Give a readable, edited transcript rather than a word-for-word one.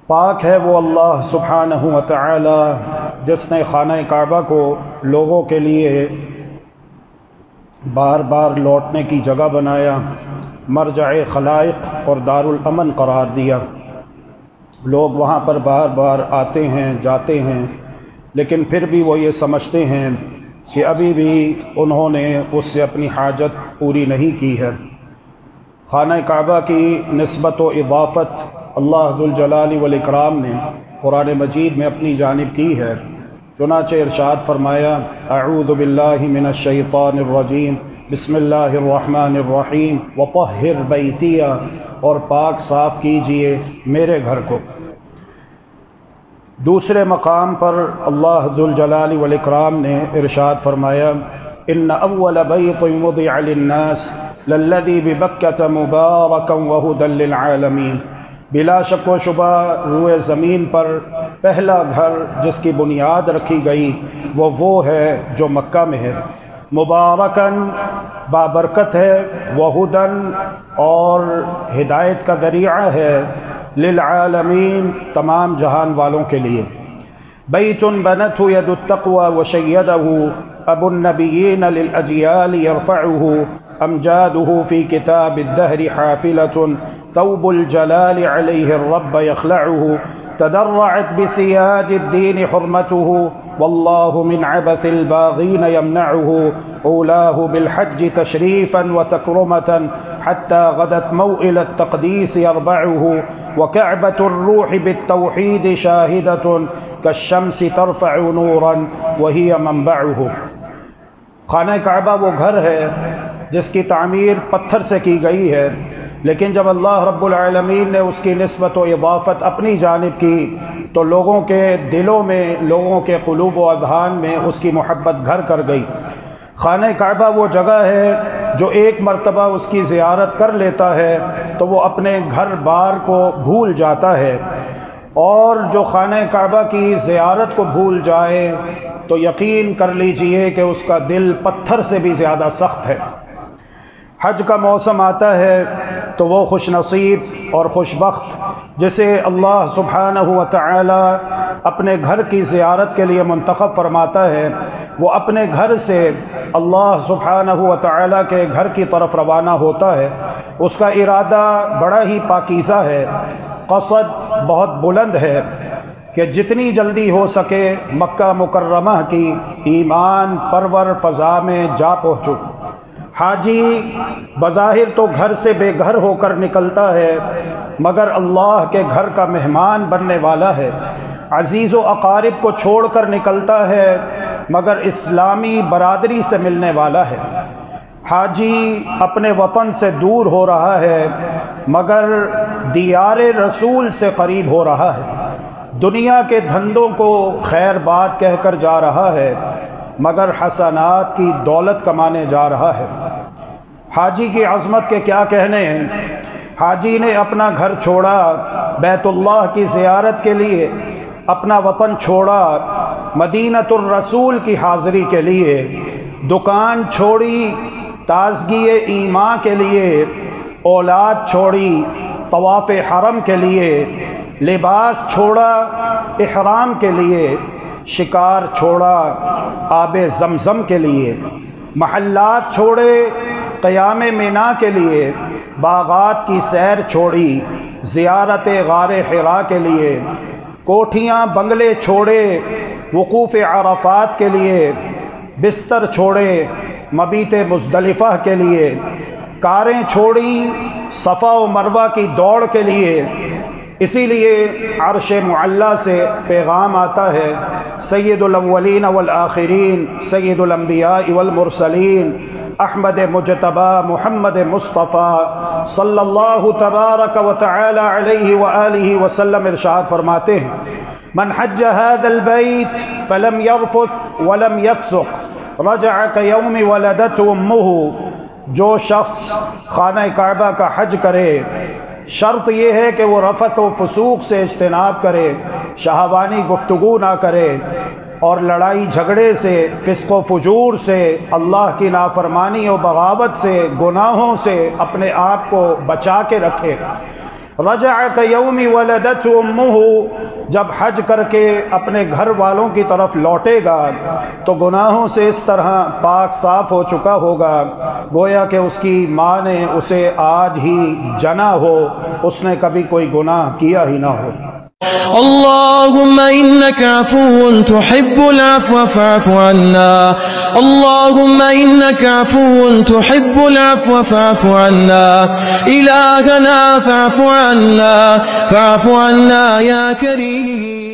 پاک ہے وہ اللہ سبحانہ و تعالی جس نے خانہ کعبہ کو لوگوں کے لیے بار بار لوٹنے کی جگہ بنایا، مرجع خلائق اور دارالامن قرار دیا۔ لوگ وہاں پر بار بار آتے ہیں جاتے ہیں، لیکن پھر بھی وہ یہ سمجھتے ہیں کہ ابھی بھی انہوں نے اس سے اپنی حاجت پوری نہیں کی ہے۔ خانہ کعبہ کی نسبت و اضافت اللہ ذوالجلال والاکرام نے قرآن مجید میں اپنی جانب کی ہے، چنانچہ ارشاد فرمایا اعوذ باللہ من الشیطان الرجیم بسم اللہ الرحمن الرحیم وطہر بیتی، اور پاک صاف کیجئے میرے گھر کو۔ دوسرے مقام پر اللہ ذوالجلال والاکرام نے ارشاد فرمایا ان اول بیت وضع للناس للذی ببکۃ مبارکا وہدی للعالمین، بلا شک و شبہ روئے زمین پر پہلا گھر جس کی بنیاد رکھی گئی وہ ہے جو مکہ میں ہے، مبارکاً بابرکت ہے، وہدن اور ہدایت کا ذریعہ ہے، للعالمین تمام جہان والوں کے لیے۔ بیت بنتہ ید التقوی وشیدہ ابو النبیین للاجیال یرفعہ امجادہ فی کتاب الدہر حافلۃ ثوب الجلال علیہ الرب یخلعہ تدرعت بسیاج الدین حرمته واللہ من عبث الباغین یمنعہ اولاه بالحج تشریفا وتکرمتا حتی غدت موئل التقدیس یربعہ وکعبۃ الروح بالتوحید شاہدۃ کالشمس ترفع نورا وہی منبعہ۔ خانہ کعبہ وہ گھر ہے جس کی تعمیر پتھر سے کی گئی ہے، لیکن جب اللہ رب العالمین نے اس کی نسبت و اضافت اپنی جانب کی تو لوگوں کے دلوں میں، لوگوں کے قلوب و اذہان میں اس کی محبت گھر کر گئی۔ خانہ کعبہ وہ جگہ ہے جو ایک مرتبہ اس کی زیارت کر لیتا ہے تو وہ اپنے گھر بار کو بھول جاتا ہے، اور جو خانہ کعبہ کی زیارت کو بھول جائے تو یقین کر لیجئے کہ اس کا دل پتھر سے بھی زیادہ سخت ہے۔ حج کا موسم آتا ہے تو وہ خوش نصیب اور خوش بخت جسے اللہ سبحانہ و تعالی اپنے گھر کی زیارت کے لیے منتخب فرماتا ہے، وہ اپنے گھر سے اللہ سبحانہ و تعالی کے گھر کی طرف روانہ ہوتا ہے۔ اس کا ارادہ بڑا ہی پاکیزہ ہے، قصد بہت بلند ہے کہ جتنی جلدی ہو سکے مکہ مکرمہ کی ایمان پرور فضا میں جا پہنچو۔ حاجی بظاہر تو گھر سے بے گھر ہو کر نکلتا ہے، مگر اللہ کے گھر کا مہمان بننے والا ہے۔ عزیز و اقارب کو چھوڑ کر نکلتا ہے، مگر اسلامی برادری سے ملنے والا ہے۔ حاجی اپنے وطن سے دور ہو رہا ہے، مگر دیار رسول سے قریب ہو رہا ہے۔ دنیا کے دھندوں کو خیر بات کہہ کر جا رہا ہے، مگر حسنات کی دولت کمانے جا رہا ہے۔ حاجی کی عظمت کے کیا کہنے ہیں۔ حاجی نے اپنا گھر چھوڑا بیت اللہ کی زیارت کے لیے، اپنا وطن چھوڑا مدینۃ الرسول کی حاضری کے لیے، دکان چھوڑی تازگی ایمان کے لیے، اولاد چھوڑی طواف حرم کے لیے، لباس چھوڑا احرام کے لیے، شکار چھوڑا آب زمزم کے لیے، محلات چھوڑے قیام مینا کے لیے، باغات کی سیر چھوڑی زیارت غار حرا کے لیے، کوٹھیاں بنگلے چھوڑے وقوف عرفات کے لیے، بستر چھوڑے مبیت مزدلفہ کے لیے، کاریں چھوڑی صفا و مروہ کی دوڑ کے لیے۔ اسی لیے عرش معلیٰ سے پیغام آتا ہے سید الاولین والآخرین سید الانبیاء والمرسلین احمد مجتبی محمد مصطفیٰ صلی اللہ تبارک و تعالی علیہ وآلہ وسلم ارشاد فرماتے ہیں من حج هذا البيت فلم يرفث ولم يفسق رجع كيوم ولدته امه، جو شخص خانہ کعبہ کا حج کرے شرط یہ ہے کہ وہ رفث و فسوق سے اجتناب کرے، شہوانی گفتگو نہ کرے، اور لڑائی جھگڑے سے، فسق و فجور سے، اللہ کی نافرمانی و بغاوت سے، گناہوں سے اپنے آپ کو بچا کے رکھے۔ رجع کیوم ولدت امہ، جب حج کر کے اپنے گھر والوں کی طرف لوٹے گا تو گناہوں سے اس طرح پاک صاف ہو چکا ہوگا گویا کہ اس کی ماں نے اسے آج ہی جنا ہو، اس نے کبھی کوئی گناہ کیا ہی نہ ہو۔ اللهم إنك عفو تحب العفو فاعف عنا، اللهم إنك عفو تحب العفو فاعف عنا، إلهنا فاعف عنا، فاعف عنا يا كريم۔